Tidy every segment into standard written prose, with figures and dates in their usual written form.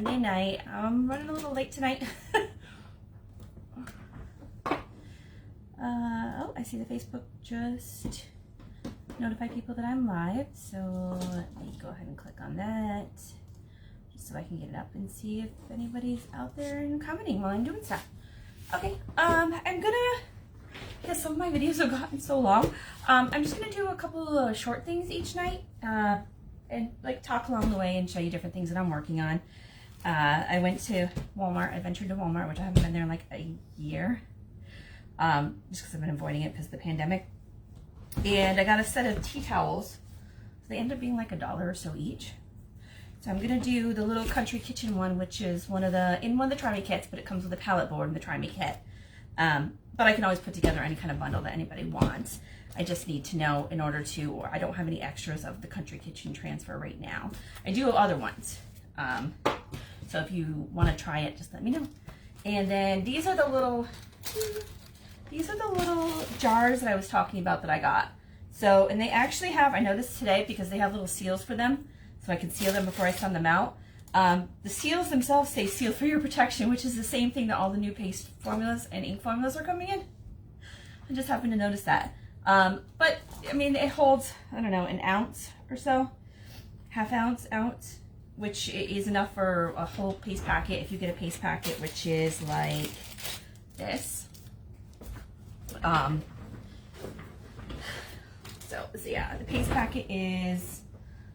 Monday night. I'm running a little late tonight. Oh, I see the Facebook just notify people that I'm live. So let me go ahead and click on that just so I can get it up and see if anybody's out there and commenting while I'm doing stuff. Okay, I'm gonna, because some of my videos have gotten so long, I'm just gonna do a couple of short things each night and like talk along the way and show you different things that I'm working on. I went to Walmart. I ventured to Walmart, which I haven't been there in like a year. Just because I've been avoiding it because of the pandemic. And I got a set of tea towels. So they end up being like $1 or so each. So I'm gonna do the little country kitchen one, which is in one of the Try Me kits, but it comes with a palette board in the Try Me kit. But I can always put together any kind of bundle that anybody wants. I just need to know in order to, or I don't have any extras of the country kitchen transfer right now. I do have other ones. So if you want to try it, just let me know. And then these are the little jars that I was talking about that I got. So, and they actually have, I noticed today because they have little seals for them, so I can seal them before I send them out. The seals themselves say seal for your protection, which is the same thing that all the new paste formulas and ink formulas are coming in. I just happened to notice that. But I mean, it holds, I don't know, an ounce or so, half ounce, which is enough for a whole paste packet. If you get a paste packet, which is like this. So yeah, the paste packet is,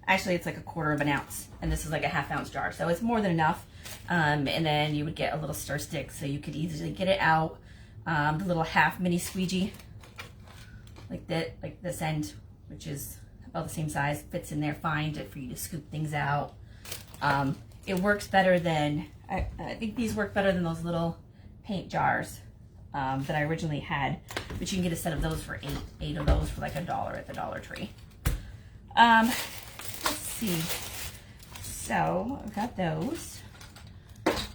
actually it's like 1/4 of an ounce, and this is like a half ounce jar, so it's more than enough. And then you would get a little stir stick, so you could easily get it out. The little half mini squeegee, like that, like this end, which is about the same size, fits in there fine for you to scoop things out. It works better than, I think these work better than those little paint jars that I originally had, but you can get a set of those for eight of those for like $1 at the Dollar Tree. Let's see. So I've got those,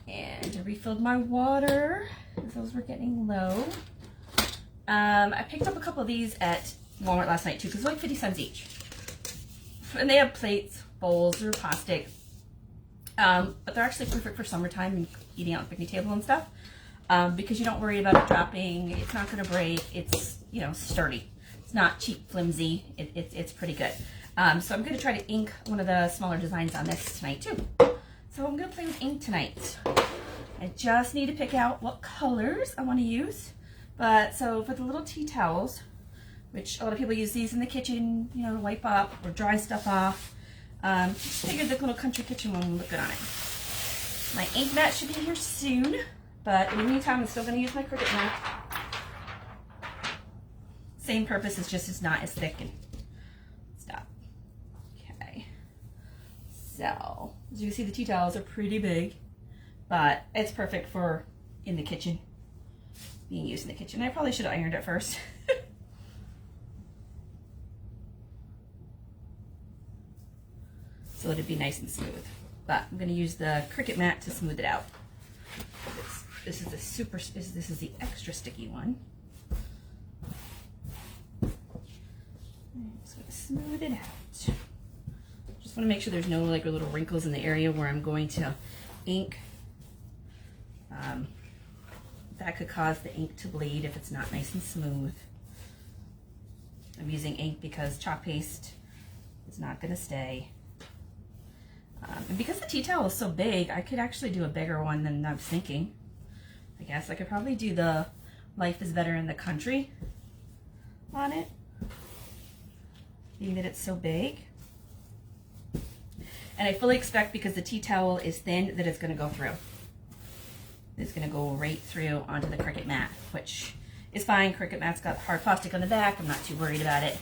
and I refilled my water because those were getting low. I picked up a couple of these at Walmart last night too, because they're like 50 cents each, and they have plates, bowls, or plastic. But they're actually perfect for summertime and eating out on the picnic table and stuff. Because you don't worry about it dropping. It's not going to break. It's, you know, sturdy. It's not cheap, flimsy. It's pretty good. So I'm going to try to ink one of the smaller designs on this tonight too. So I'm going to play with ink tonight. I just need to pick out what colors I want to use. But so for the little tea towels, which a lot of people use these in the kitchen, you know, to wipe up or dry stuff off. Just figured the little country kitchen one would look good on it. My ink mat should be here soon. But in the meantime, I'm still going to use my Cricut mat. Same purpose, it's just it's not as thick and stuff. Okay. So, as you can see, the tea towels are pretty big, but it's perfect for in the kitchen, being used in the kitchen. I probably should have ironed it first. So it'd be nice and smooth. But I'm going to use the Cricut mat to smooth it out. This is the extra sticky one. I'm just going to smooth it out. Just want to make sure there's no like little wrinkles in the area where I'm going to ink. That could cause the ink to bleed if it's not nice and smooth. I'm using ink because chalk paste is not going to stay. And because the tea towel is so big, I could actually do a bigger one than I was thinking. I guess I could probably do the Life is Better in the Country on it, being that it's so big. And I fully expect, because the tea towel is thin, that it's going to go through. It's going to go right through onto the Cricut mat, which is fine. Cricut mat's got hard plastic on the back. I'm not too worried about it.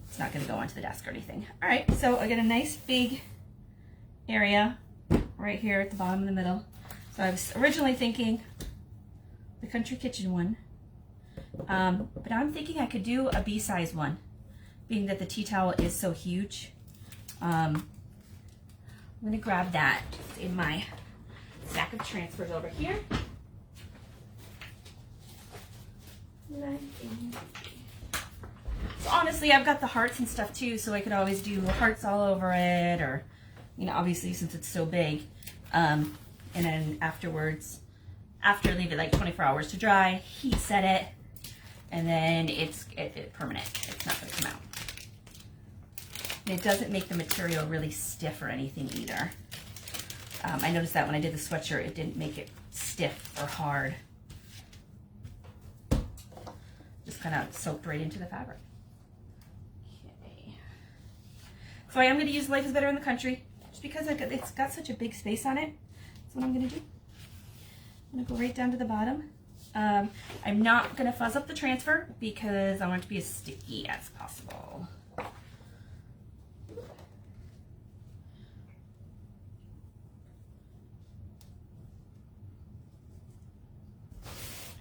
It's not going to go onto the desk or anything. All right, so I get a nice big area right here at the bottom of the middle. So I was originally thinking the country kitchen one, but I'm thinking I could do a B-size one, being that the tea towel is so huge. I'm going to grab that in my stack of transfers over here. So honestly, I've got the hearts and stuff too, so I could always do hearts all over it, or you know, obviously since it's so big. And then afterwards, after leave it like 24 hours to dry, heat set it, and then it's permanent. It's not going to come out. And it doesn't make the material really stiff or anything either. I noticed that when I did the sweatshirt, it didn't make it stiff or hard. Just kind of soaked right into the fabric. Okay. So I am going to use Life is Better in the Country, just because it's got such a big space on it. That's what I'm going to do. I'm going to go right down to the bottom. I'm not going to fuzz up the transfer because I want it to be as sticky as possible.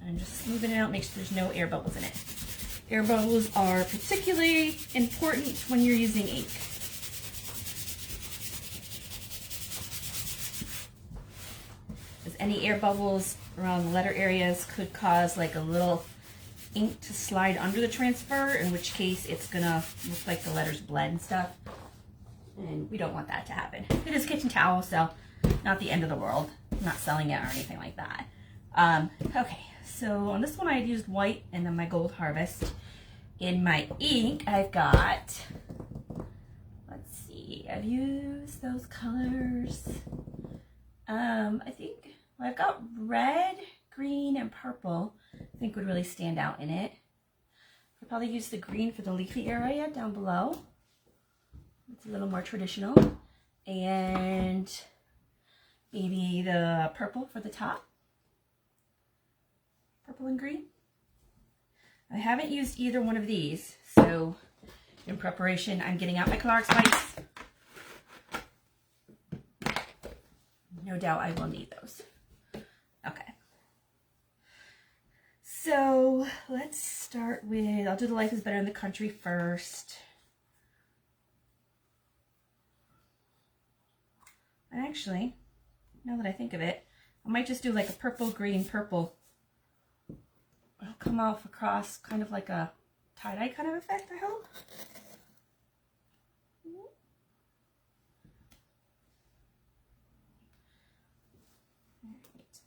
I'm just smoothing it out, make sure there's no air bubbles in it. Air bubbles are particularly important when you're using ink. Because any air bubbles around the letter areas could cause like a little ink to slide under the transfer, in which case it's gonna look like the letters bled and stuff. And we don't want that to happen. It is kitchen towel, so not the end of the world. I'm not selling it or anything like that. Okay. So on this one I used white and then my Gold Harvest. In my ink I've got, let's see, I've used those colors. I think, well, I've got red, green, and purple I think would really stand out in it. I'll probably use the green for the leafy area down below. It's a little more traditional. And maybe the purple for the top. Purple and green. I haven't used either one of these, so in preparation, I'm getting out my Clark's lights. No doubt I will need those. Okay. So let's start with, I'll do the Life is Better in the Country first. And actually, now that I think of it, I might just do like a purple, green, purple. It'll come off across kind of like a tie-dye kind of effect, I hope.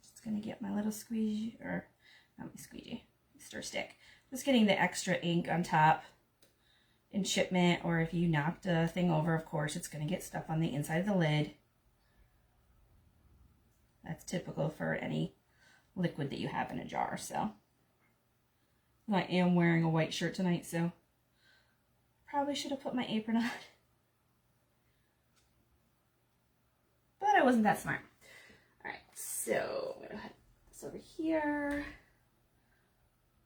Just gonna get my little squeegee, or not my squeegee, stir stick. Just getting the extra ink on top in shipment, or if you knocked a thing over, of course, it's gonna get stuck on the inside of the lid. That's typical for any liquid that you have in a jar, so. I am wearing a white shirt tonight, so probably should have put my apron on. But I wasn't that smart. Alright, so I'm going to put this over here.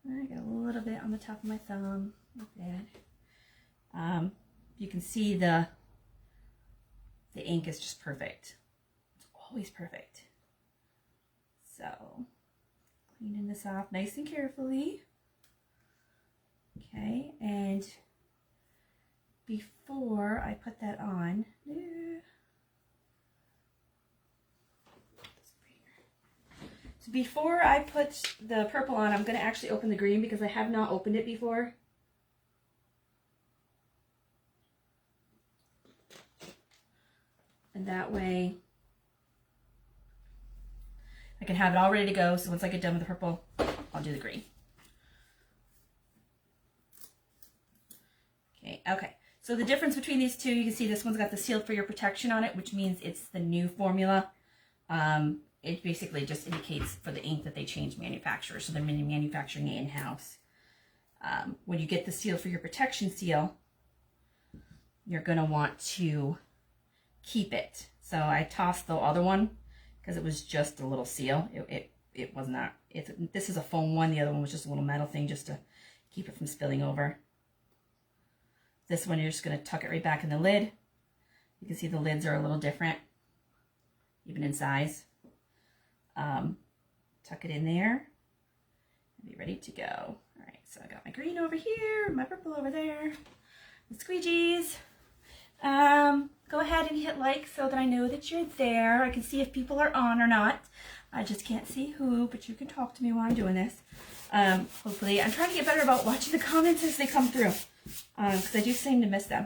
I got a little bit on the top of my thumb. Not bad. You can see the ink is just perfect. It's always perfect. So, cleaning this off nice and carefully. Okay, and before I put that on, so before I put the purple on, I'm going to actually open the green because I have not opened it before. And that way I can have it all ready to go, so once I get done with the purple, I'll do the green. Okay, so the difference between these two, you can see this one's got the Sealed for Your Protection on it, which means it's the new formula. It basically just indicates for the ink that they changed manufacturers, so they're manufacturing it in-house. When you get the Sealed for Your Protection seal, you're going to want to keep it. So I tossed the other one because it was just a little seal. It was not, this is a foam one, the other one was just a little metal thing just to keep it from spilling over. This one, you're just going to tuck it right back in the lid. You can see the lids are a little different, even in size. Tuck it in there and be ready to go. All right, so I got my green over here, my purple over there, the squeegees. Go ahead and hit like so that I know that you're there. I can see if people are on or not. I just can't see who, but you can talk to me while I'm doing this. Hopefully, I'm trying to get better about watching the comments as they come through. Because I do seem to miss them.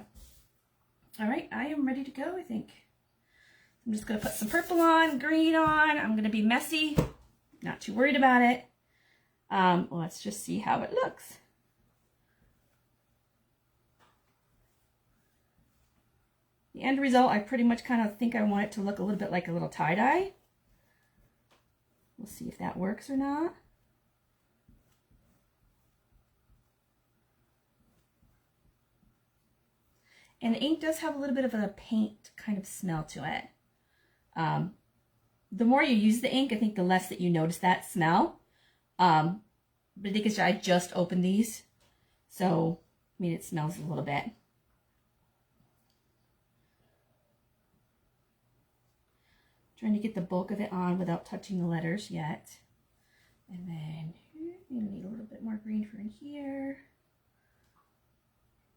All right, I am ready to go, I think. I'm just going to put some purple on, green on. I'm going to be messy. Not too worried about it. Let's just see how it looks. The end result, I pretty much kind of think I want it to look a little bit like a little tie-dye. We'll see if that works or not. And the ink does have a little bit of a paint kind of smell to it. The more you use the ink, I think the less that you notice that smell. But I think I just opened these, so I mean it smells a little bit. Trying to get the bulk of it on without touching the letters yet. And then you need a little bit more green for in here.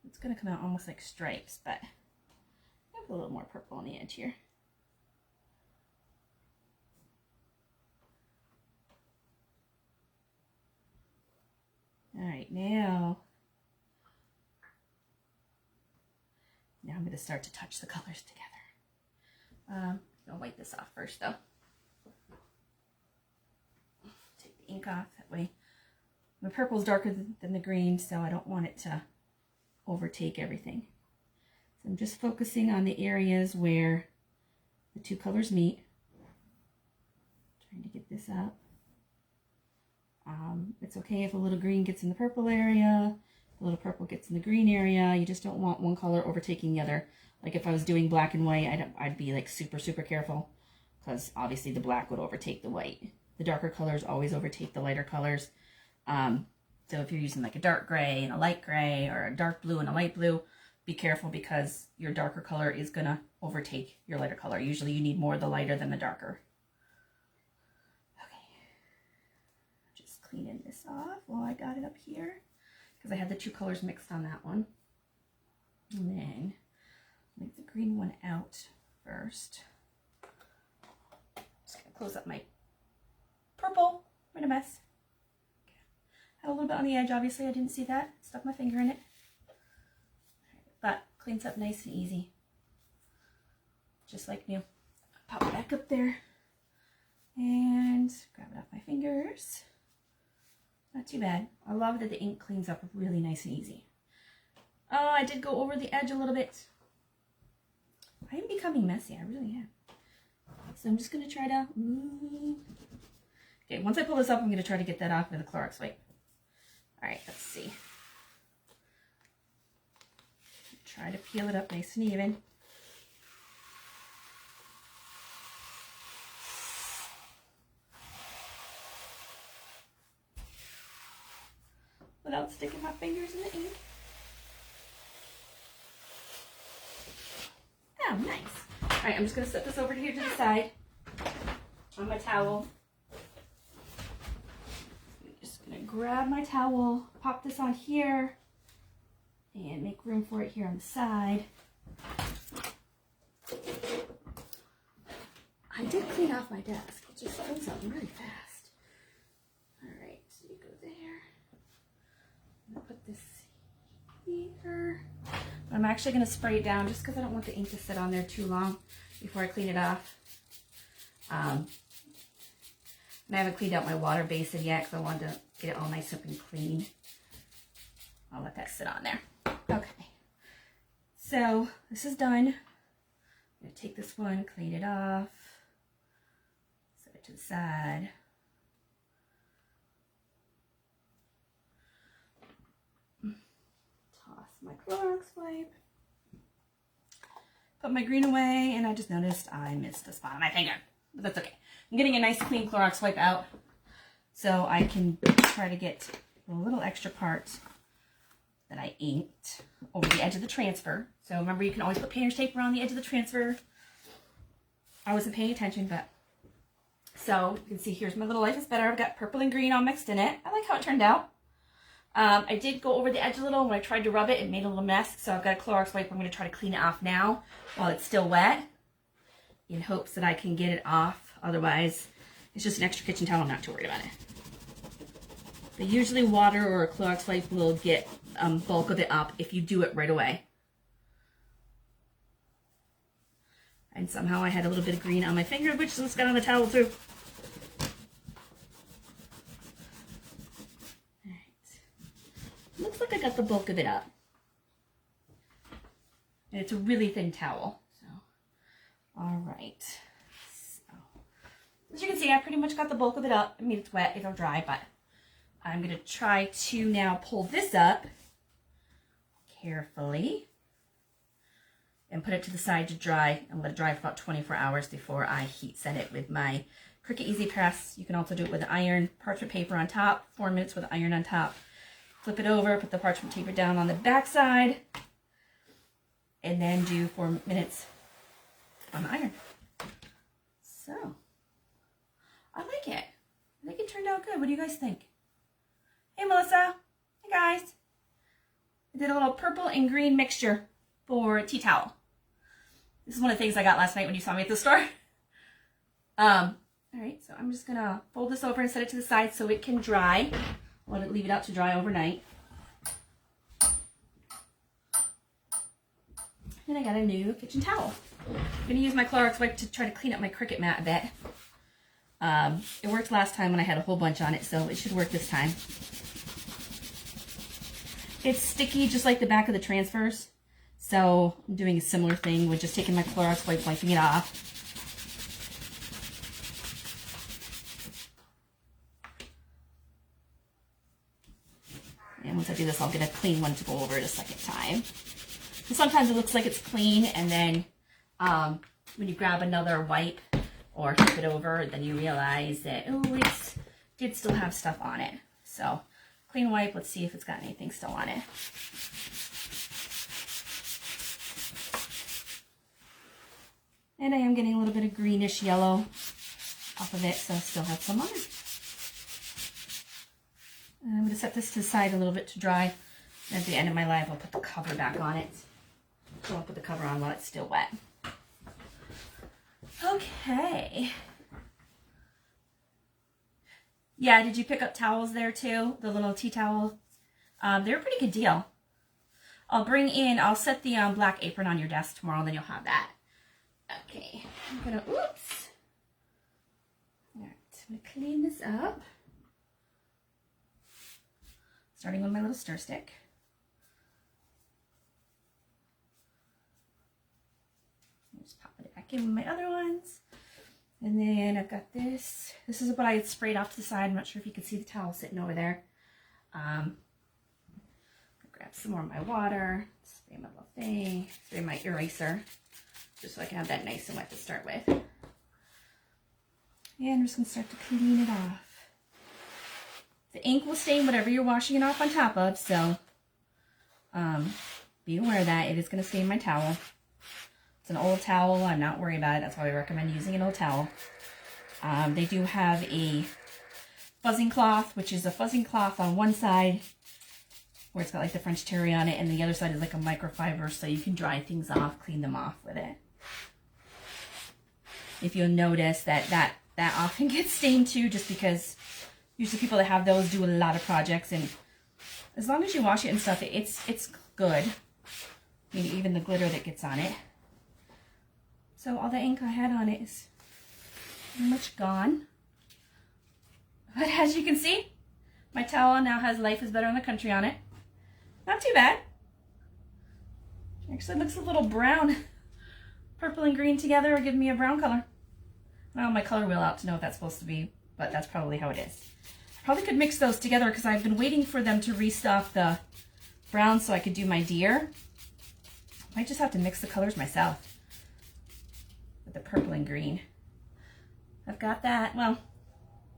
It's going to come out almost like stripes, but I have a little more purple on the edge here. All right, now I'm going to start to touch the colors together. I'll wipe this off first though. Take the ink off, that way my purple is darker than the green, so I don't want it to overtake everything. So I'm just focusing on the areas where the two colors meet. Trying to get this up. It's okay if a little green gets in the purple area, a little purple gets in the green area. You just don't want one color overtaking the other. Like if I was doing black and white, I'd be like super careful, because obviously the black would overtake the white. The darker colors always overtake the lighter colors. So if you're using like a dark gray and a light gray, or a dark blue and a light blue, be careful, because your darker color is gonna overtake your lighter color. Usually you need more of the lighter than the darker. Okay, just cleaning this off while I got it up here, because I had the two colors mixed on that one. And then make the green one out first. Just gonna close up my purple. I'm in a mess. Had a little bit on the edge, obviously I didn't see that. Stuck my finger in it. But cleans up nice and easy. Just like new. Pop it back up there. And grab it off my fingers. Not too bad. I love that the ink cleans up really nice and easy. I did go over the edge a little bit. I am becoming messy, I really am. So I'm just going to try to... Okay, once I pull this up, I'm going to try to get that off with a Clorox wipe. Alright, let's see. Try to peel it up nice and even. Without sticking my fingers in the ink. Oh, nice. Alright, I'm just going to set this over here to the side on my towel. I'm just going to grab my towel, pop this on here, and make room for it here on the side. I did clean off my desk. It just cleans up really fast. Alright, so you go there. I'm going to put this here. I'm actually going to spray it down just because I don't want the ink to sit on there too long before I clean it off. And I haven't cleaned out my water basin yet because I wanted to get it all nice up and clean. I'll let that sit on there. Okay, so this is done. I'm going to take this one, clean it off, set it to the side. Toss my Clorox wipe. Put my green away, and I just noticed I missed a spot on my finger, but that's okay. I'm getting a nice clean Clorox wipe out so I can try to get the little extra part that I inked over the edge of the transfer. So remember, you can always put painter's tape around the edge of the transfer. I wasn't paying attention, but so you can see here's my little Life is Better. I've got purple and green all mixed in it. I like how it turned out. I did go over the edge a little when I tried to rub it. It made a little mess, so I've got a Clorox wipe. I'm going to try to clean it off now while it's still wet, in hopes that I can get it off. Otherwise, it's just an extra kitchen towel. I'm not too worried about it. But usually water or a Clorox wipe will get bulk of it up if you do it right away. And somehow I had a little bit of green on my finger, which just got on the towel too. All right. Looks like I got the bulk of it up. And it's a really thin towel. So, all right. So, as you can see, I pretty much got the bulk of it up. I mean, it's wet, it'll dry, but I'm going to try to now pull this up carefully and put it to the side to dry and let it dry for about 24 hours before I heat set it with my Cricut Easy Press. You can also do it with iron, parchment paper on top, 4 minutes with iron on top. Flip it over, put the parchment paper down on the back side, and then do 4 minutes on the iron. So, I like it. I think it turned out good. What do you guys think? Hey, Melissa. Hey, guys. I did a little purple and green mixture for tea towel. This is one of the things I got last night when you saw me at the store. All right, so I'm just gonna fold this over and set it to the side so it can dry. Let it leave it out to dry overnight. And I got a new kitchen towel. I'm gonna use my Clorox wipe to try to clean up my Cricut mat a bit. It worked last time when I had a whole bunch on it, so it should work this time. It's sticky just like the back of the transfers. So I'm doing a similar thing with just taking my Clorox wipe, wiping it off. And once I do this, I'll get a clean one to go over it a second time. And sometimes it looks like it's clean, and then when you grab another wipe or flip it over, then you realize that, oh, it did still have stuff on it. So clean wipe, let's see if it's got anything still on it. And I am getting a little bit of greenish yellow off of it, so I still have some on it. And I'm going to set this to the side a little bit to dry. And at the end of my life, I'll put the cover back on it. So I'll put the cover on while it's still wet. Okay. Yeah, did you pick up towels there too? The little tea towel? They're a pretty good deal. I'll set the black apron on your desk tomorrow, and then you'll have that. Okay, I'm gonna, oops. All right, I'm gonna clean this up. Starting with my little stir stick. Just pop it back in with my other ones. And then I've got this. This is what I had sprayed off to the side. I'm not sure if you can see the towel sitting over there. Grab some more of my water, spray my little thing, spray my eraser, just so I can have that nice and wet to start with. And I'm just going to start to clean it off. The ink will stain whatever you're washing it off on top of, so be aware of that. It is going to stain my towel. It's an old towel. I'm not worried about it. That's why we recommend using an old towel. They do have a fuzzing cloth, which is a fuzzing cloth on one side where it's got like the French terry on it, and the other side is like a microfiber, so you can dry things off, clean them off with it. If you'll notice that often gets stained too, just because usually people that have those do a lot of projects, and as long as you wash it and stuff, it's good. I mean, even the glitter that gets on it. So all the ink I had on it is pretty much gone. But as you can see, my towel now has "Life is Better in the Country" on it. Not too bad. Actually looks a little brown. Purple and green together will give me a brown color. I don't have my color wheel out to know what that's supposed to be, but that's probably how it is. I probably could mix those together because I've been waiting for them to restock the brown so I could do my deer. I might just have to mix the colors myself with the purple and green. I've got that, well,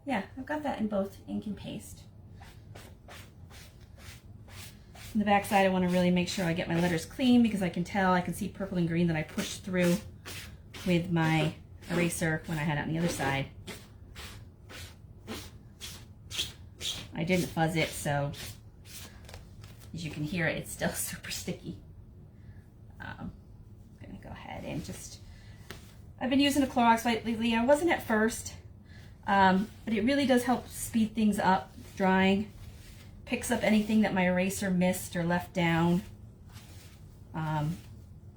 yeah, I've got that in both ink and paste. On the back side, I want to really make sure I get my letters clean because I can see purple and green that I pushed through with my eraser when I had it on the other side. I didn't fuzz it, so as you can hear it's still super sticky. I'm gonna go ahead and I've been using a Clorox wipe lately. I wasn't at first, but it really does help speed things up, drying. Picks up anything that my eraser missed or left down.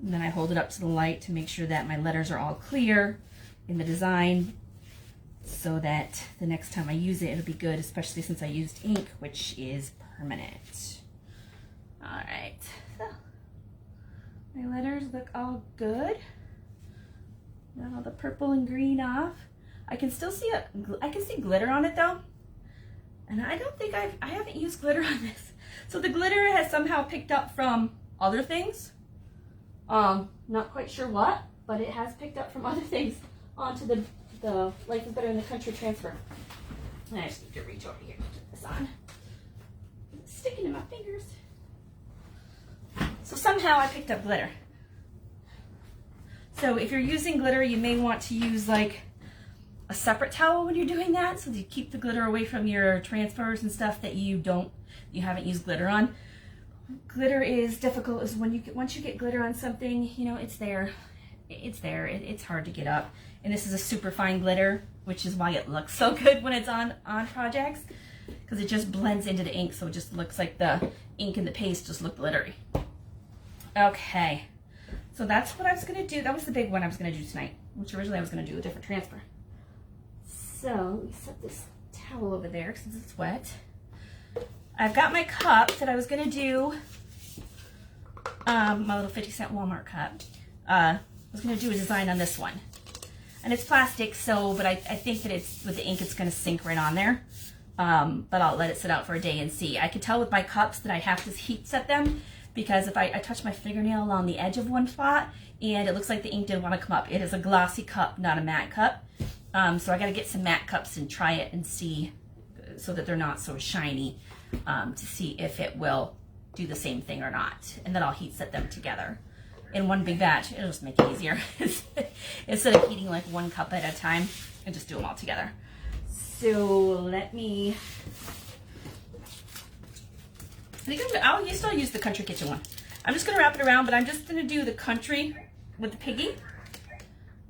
And then I hold it up to the light to make sure that my letters are all clear in the design so that the next time I use it, it'll be good, especially since I used ink, which is permanent. All right, so my letters look all good. Got all the purple and green off. I can still see I can see glitter on it though. And I don't think I haven't used glitter on this. So the glitter has somehow picked up from other things. Not quite sure what, but it has picked up from other things onto the Life is Better in the Country transfer. And I just need to reach over here to put this on. It's sticking in my fingers. So somehow I picked up glitter. So if you're using glitter, you may want to use like a separate towel when you're doing that, so that you keep the glitter away from your transfers and stuff that you haven't used glitter on. Glitter is difficult is when once you get glitter on something, you know, it's there. It's hard to get up. And this is a super fine glitter, which is why it looks so good when it's on projects, because it just blends into the ink, so it just looks like the ink and the paste just look glittery. Okay, so that's what I was gonna do. That was the big one I was gonna do tonight, which originally I was gonna do a different transfer. So let me set this towel over there since it's wet. I've got my cup that I was gonna do, my little 50-cent Walmart cup. I was gonna do a design on this one. And it's plastic, so, but I think that it's, with the ink, it's gonna sink right on there. But I'll let it sit out for a day and see. I can tell with my cups that I have to heat set them, because if I touch my fingernail along the edge of one spot, and it looks like the ink didn't wanna come up. It is a glossy cup, not a matte cup. So I gotta get some matte cups and try it and see, so that they're not so shiny, to see if it will do the same thing or not. And then I'll heat set them together in one big batch. It'll just make it easier. Instead of heating like one cup at a time, and just do them all together. So let me, I'll still use the Country Kitchen one. I'm just gonna wrap it around, but I'm just gonna do the country with the piggy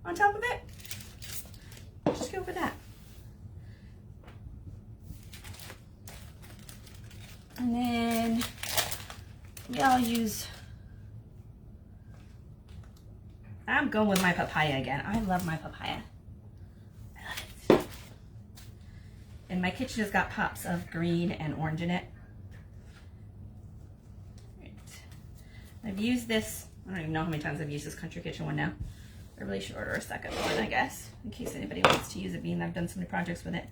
on top of it. Just go for that. And then yeah, I'll use, I'm going with my papaya again. I love my papaya. I love it. And my kitchen has got pops of green and orange in it. Right. I've used this, I don't even know how many times I've used this Country Kitchen one now. I really should order a second one, I guess, in case anybody wants to use it, being that I've done so many projects with it.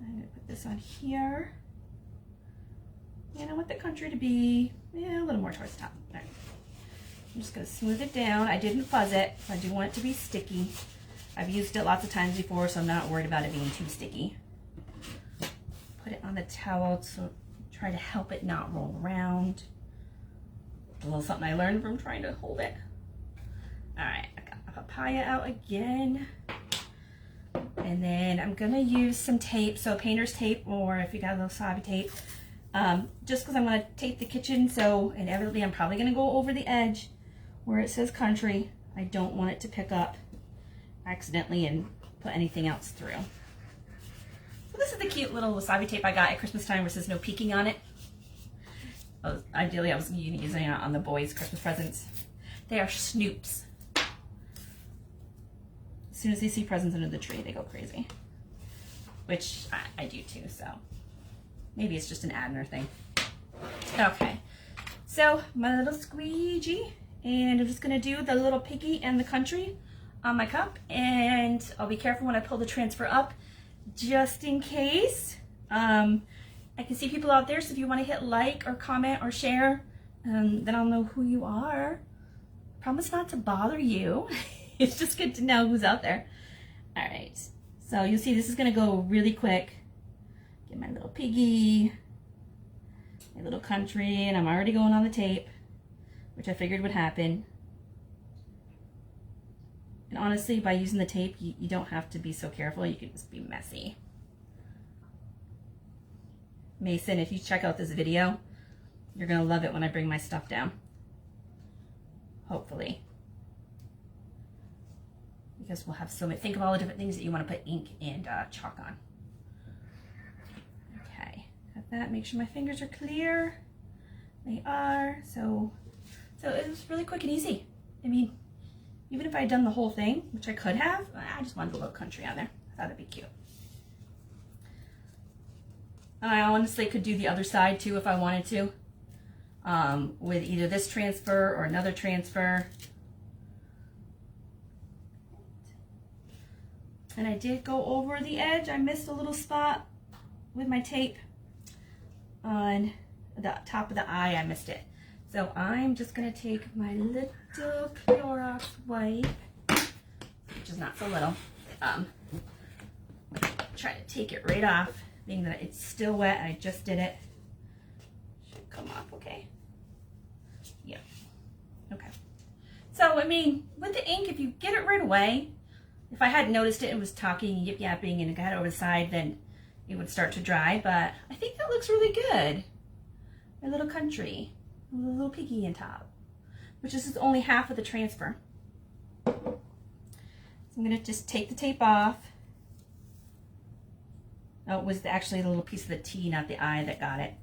I'm gonna put this on here. And I want the country to be, yeah, a little more towards the top. All right. I'm just gonna smooth it down. I didn't fuzz it, so I do want it to be sticky. I've used it lots of times before, so I'm not worried about it being too sticky. Put it on the towel to try to help it not roll around. A little something I learned from trying to hold it. All right, I got my papaya out again. And then I'm gonna use some tape, so painter's tape, or if you got a little wasabi tape, just because I'm gonna tape the kitchen, so inevitably I'm probably gonna go over the edge where it says country. I don't want it to pick up accidentally and put anything else through. So this is the cute little wasabi tape I got at Christmas time, where it says no peeking on it. Ideally I was using it on the boys' Christmas presents. They are snoops. As soon as they see presents under the tree, they go crazy. Which I do too, so maybe it's just an ADNER thing. Okay, so my little squeegee, and I'm just gonna do the little piggy and the country on my cup, and I'll be careful when I pull the transfer up, just in case. I can see people out there, so if you want to hit like or comment or share, then I'll know who you are. Promise not to bother you. It's just good to know who's out there. All right, so you'll see this is gonna go really quick. Get my little piggy, my little country, and I'm already going on the tape, which I figured would happen. And honestly, by using the tape, you don't have to be so careful. You can just be messy. Mason, if you check out this video, you're gonna love it when I bring my stuff down. Hopefully. Because we'll have so many, think of all the different things that you want to put ink and chalk on. Okay, got that. Make sure my fingers are clear. They are. So So it was really quick and easy. I mean, even if I had done the whole thing, which I could have, I just wanted a little country on there. I thought it'd be cute. I honestly could do the other side too if I wanted to, with either this transfer or another transfer. And I did go over the edge. I missed a little spot with my tape on the top of the eye. I missed it. So I'm just going to take my little Clorox wipe, which is not so little. Try to take it right off, being that it's still wet. I just did it. Should come off okay. Yeah. Okay. So, I mean, with the ink, if you get it right away, if I hadn't noticed it and was talking and yip-yapping and got over the side, then it would start to dry. But I think that looks really good. My little country. A little piggy on top. Which is only half of the transfer. So I'm going to just take the tape off. Oh, it was actually the little piece of the T, not the I, that got it.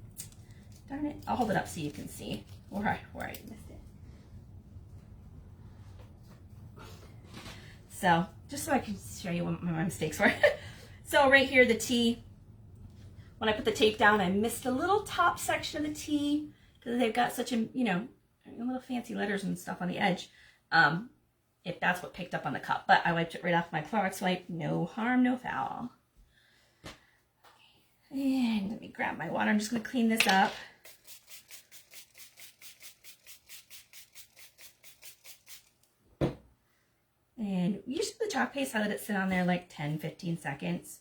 Darn it. I'll hold it up so you can see where I missed it. So, just so I can show you what my mistakes were. So right here, the T, when I put the tape down, I missed a little top section of the T because they've got such a, you know, little fancy letters and stuff on the edge. If that's what picked up on the cup. But I wiped it right off my Clorox wipe. No harm, no foul. And let me grab my water. I'm just going to clean this up. And usually the chalk paste, I let it sit on there like 10-15 seconds.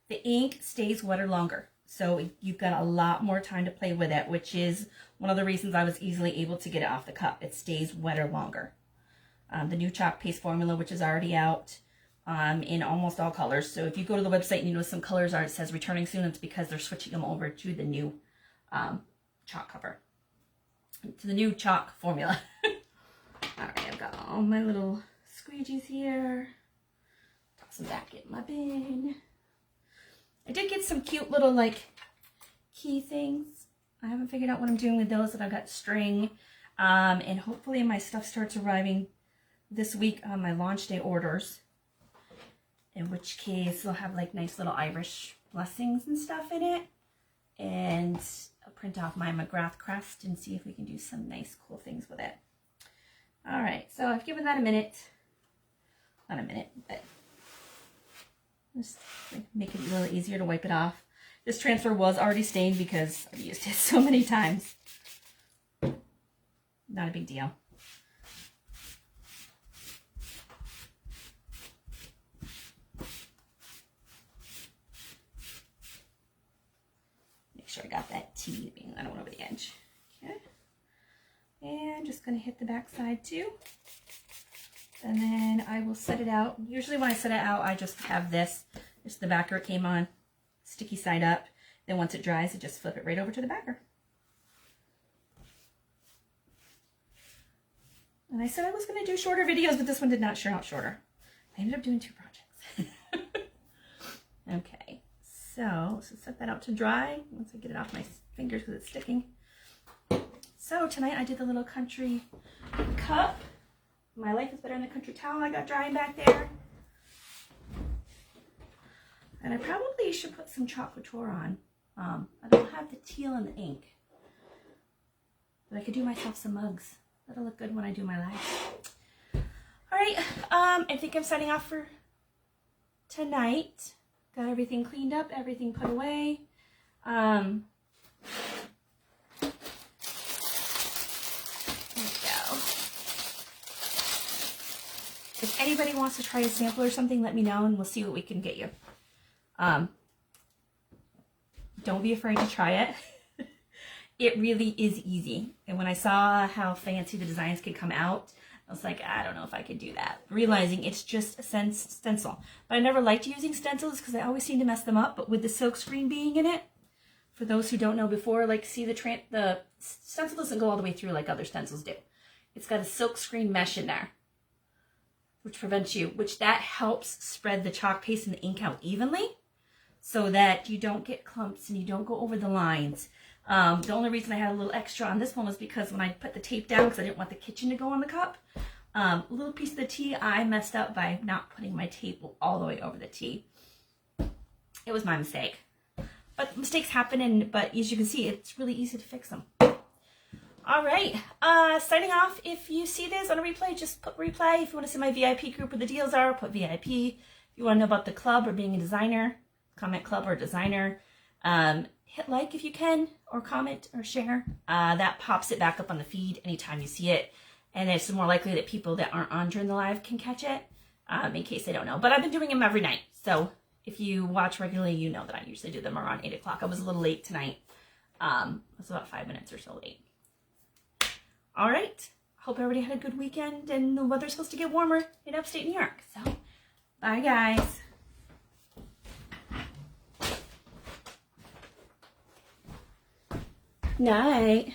The ink stays wetter longer, so you've got a lot more time to play with it, which is one of the reasons I was easily able to get it off the cup. It stays wetter longer. The new chalk paste formula, which is already out in almost all colors. So if you go to the website and you notice some colors it says returning soon, it's because they're switching them over to the new chalk cover, to the new chalk formula. All right, I've got all my little squeegees here. Toss them back in my bin. I did get some cute little like key things. I haven't figured out what I'm doing with those, but I've got string. And hopefully my stuff starts arriving this week on my launch day orders. In which case they'll have like nice little Irish blessings and stuff in it. And I'll print off my McGrath crest and see if we can do some nice cool things with it. All right, so I've given that a minute. Not a minute, but just make it a little easier to wipe it off. This transfer was already stained because I've used it so many times. Not a big deal. Make sure I got that T being that one over the edge. Okay. And just going to hit the back side too. And then I will set it out. Usually when I set it out, I just have this. Just the backer it came on, sticky side up. Then once it dries, I just flip it right over to the backer. And I said I was going to do shorter videos, but this one did not turn out shorter. I ended up doing 2 projects. Okay, so set that out to dry once I get it off my fingers because it's sticking. So tonight I did the little country cup. My life is better in the country towel I got drying back there. And I probably should put some chalk couture on. I don't have the teal and the ink. But I could do myself some mugs. That'll look good when I do my live. Alright, I think I'm signing off for tonight. Got everything cleaned up, everything put away. If anybody wants to try a sample or something, let me know and we'll see what we can get you. Don't be afraid to try it. It really is easy. And when I saw how fancy the designs could come out, I was like, I don't know if I could do that. Realizing it's just a stencil. But I never liked using stencils because I always seem to mess them up. But with the silk screen being in it, for those who don't know before, like see the stencil doesn't go all the way through like other stencils do. It's got a silk screen mesh in there, which prevents you, which that helps spread the chalk paste and the ink out evenly. so that you don't get clumps and you don't go over the lines. The only reason I had a little extra on this one was because when I put the tape down, because I didn't want the kitchen to go on the cup, a little piece of the tea I messed up by not putting my tape all the way over the tea. It was my mistake. But mistakes happen, but as you can see, it's really easy to fix them. All right, signing off. If you see this on a replay, just put replay. If you want to see my VIP group where the deals are, put VIP. If you want to know about the club or being a designer, comment club or designer. Hit like if you can, or comment or share. That pops it back up on the feed anytime you see it. And it's more likely that people that aren't on during the live can catch it, in case they don't know. But I've been doing them every night. So if you watch regularly, you know that I usually do them around 8 o'clock. I was a little late tonight. I was about 5 minutes or so late. All right. Hope everybody had a good weekend. And the weather's supposed to get warmer in upstate New York. So, bye guys. Night.